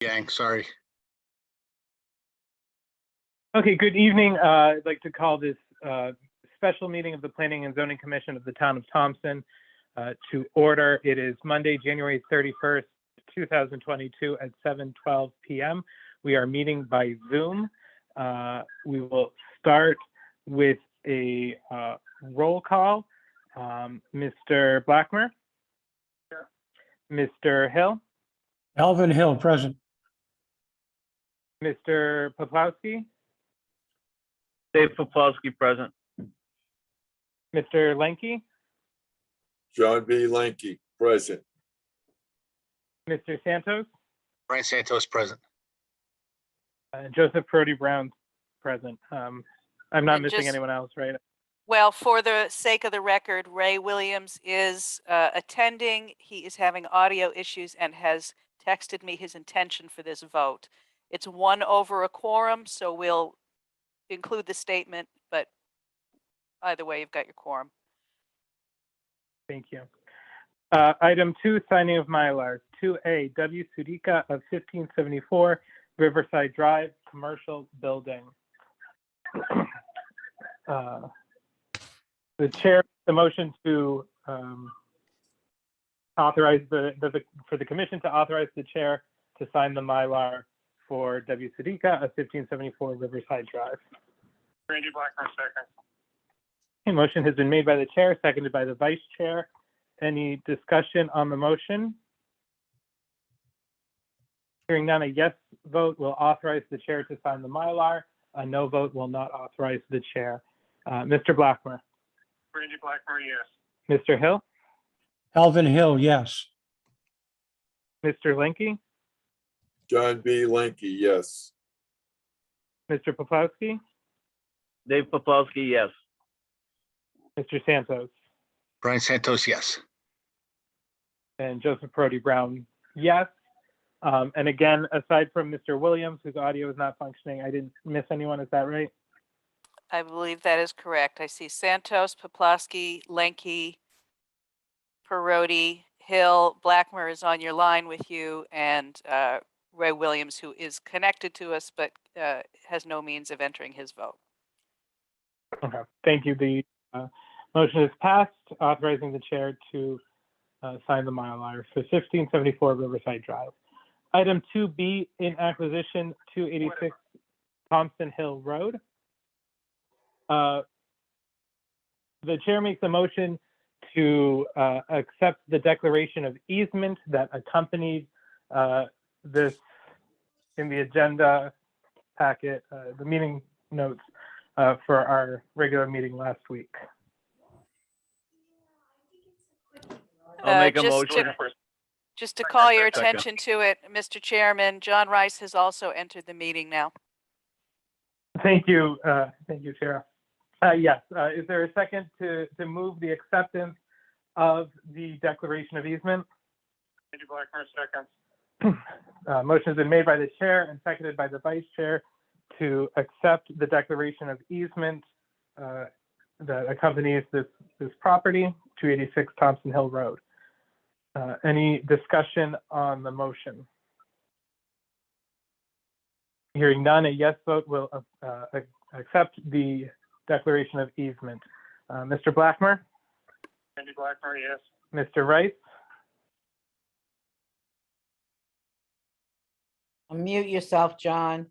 Yang, sorry. Okay, good evening. I'd like to call this special meeting of the Planning and Zoning Commission of the Town of Thompson to order. It is Monday, January 31st, 2022 at 7:12 p.m. We are meeting by Zoom. We will start with a roll call. Mr. Blackmer? Here. Mr. Hill? Alvin Hill, present. Mr. Poplawski? Dave Poplawski, present. Mr. Lenke? John B. Lenke, present. Mr. Santos? Brian Santos, present. Joseph Brody Brown, present. I'm not And missing just- anyone else, right? Well, for the sake of the record, Ray Williams is attending. He is having audio issues and has texted me his intention for this vote. It's 1 over a quorum, so we'll include the statement, but either way, you've got your quorum. Thank you. Item 2, signing of Mylars. 2A, W. Sudika of 1574 Riverside Drive, Commercial Building. The chair, the motion to authorize for the commission to authorize the chair to sign the Mylar for W. Sudika of 1574 Riverside Drive. Randy Blackmer, second. A motion has been made by the chair, seconded by the vice chair. Any discussion on the motion? Hearing none, a yes vote will authorize the chair to sign the Mylar. A no vote will not authorize the chair. Mr. Blackmer? Randy Blackmer, yes. Mr. Hill? Alvin Hill, yes. Mr. Lenke? John B. Lenke, yes. Mr. Poplawski? Dave Poplawski, yes. Mr. Santos? Brian Santos, yes. And Joseph Brody Brown, yes. And again, aside from Mr. Williams, whose audio is not functioning, I didn't miss anyone, is that right? I believe that is correct. I see Santos, Poplawski, Lenke, Parodi, Hill, Blackmer is on your line with you, and Ray Williams, who is connected to us but has no means of entering his vote. Okay, thank you. The motion is passed, authorizing the chair to sign the Mylar for 1574 Riverside Drive. Item 2B, in acquisition 286 Thompson Hill Road. The chair makes a motion to accept the declaration of easement that accompanied this in the agenda packet, the meeting notes for our regular meeting last week. I'll make a Just motion. Just to call your Second. attention to it, Mr. Chairman, John Rice has also entered the meeting now. Thank you, Chair. Yes, is there a second to move the acceptance of the declaration of easement? Randy Blackmer, second. Motion has been made by the chair and seconded by the vice chair to accept the declaration of easement that accompanies this property, 286 Thompson Hill Road. Any discussion on the motion? Hearing none, a yes vote will accept the declaration of easement. Mr. Blackmer? Randy Blackmer, yes. Mr. Rice? Unmute yourself, John.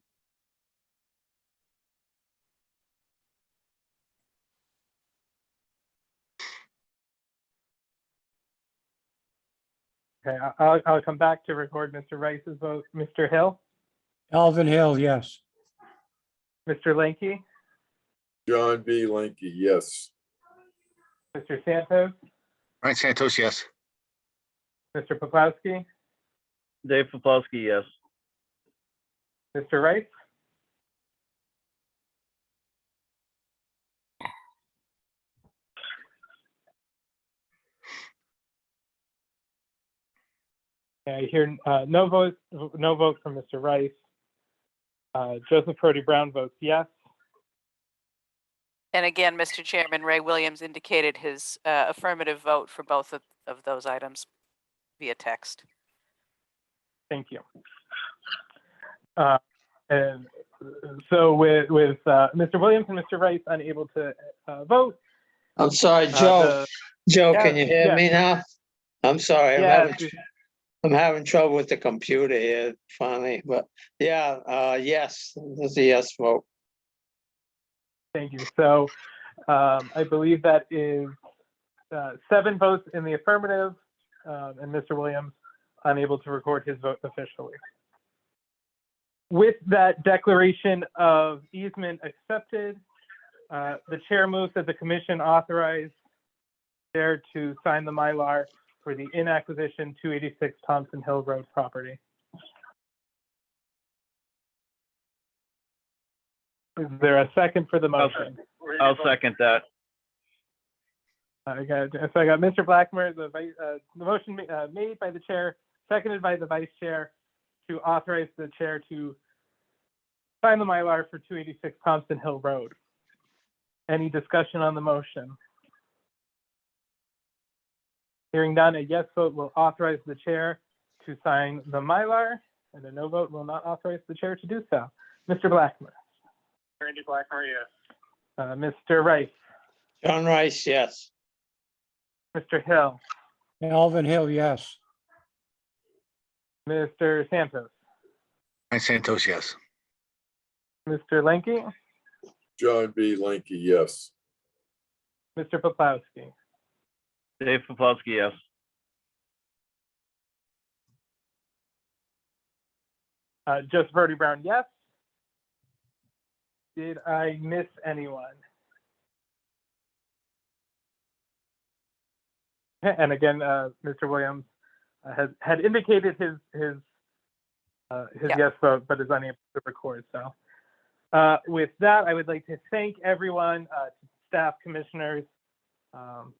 Okay, I'll come back to record Mr. Rice's vote. Mr. Hill? Alvin Hill, yes. Mr. Lenke? John B. Lenke, yes. Mr. Santos? Brian Santos, yes. Mr. Poplawski? Dave Poplawski, yes. Mr. Rice? Okay, I hear no vote from Mr. Rice. Joseph Brody Brown votes yes. And again, Mr. Chairman, Ray Williams indicated his affirmative vote for both of those items via text. Thank you. And so with Mr. Williams and Mr. Rice unable to vote. I'm sorry, Joe. Joe, can you hear yeah. me now? I'm sorry, Yes, I'm having trouble with the computer here finally, but yeah, yes, there's a yes vote. thank you. So I believe that is 7 votes in the affirmative, and Mr. Williams unable to record his vote officially. With that declaration of easement accepted, the chair moves that the commission authorize chair to sign the Mylar for the in acquisition 286 Thompson Hill Road property. Is there a second for the motion? I'll second that. So I got Mr. Blackmer, the motion made by the chair, seconded by the vice chair to authorize the chair to sign the Mylar for 286 Thompson Hill Road. Any discussion on the motion? Hearing none, a yes vote will authorize the chair to sign the Mylar, and a no vote will not authorize the chair to do so. Mr. Blackmer. Randy Blackmer, yes. Mr. Rice. John Rice, yes. Mr. Hill. Alvin Hill, yes. Mr. Santos. Brian Santos, yes. Mr. Lenke. John B. Lanky, yes. Mr. Poplawski. Dave Poplawski, yes. Just Verdi Brown, yes. Did I miss anyone? And again, Mr. Williams had indicated his yes vote, but is unable to record. So with that, I would like to thank everyone, staff, commissioners.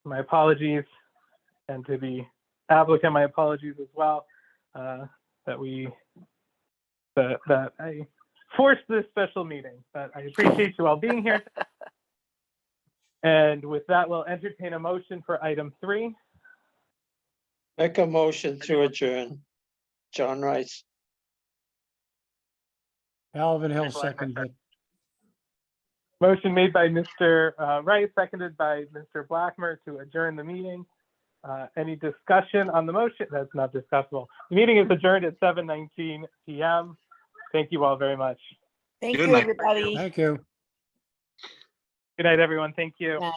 My apologies, and to the applicant, my apologies as well, that I forced this special meeting, but I appreciate you all being here. And with that, we'll entertain a motion for item 3. Make a motion to adjourn. John Rice. Alvin Hill, seconded. Motion made by Mr. Rice, seconded by Mr. Blackmer to adjourn the meeting. Any discussion on the motion? That's not discussable. The meeting is adjourned at 7:19 p.m. Thank you all very much. Thank Good you, night. everybody. Thank you. Good night, everyone. Thank you. Night.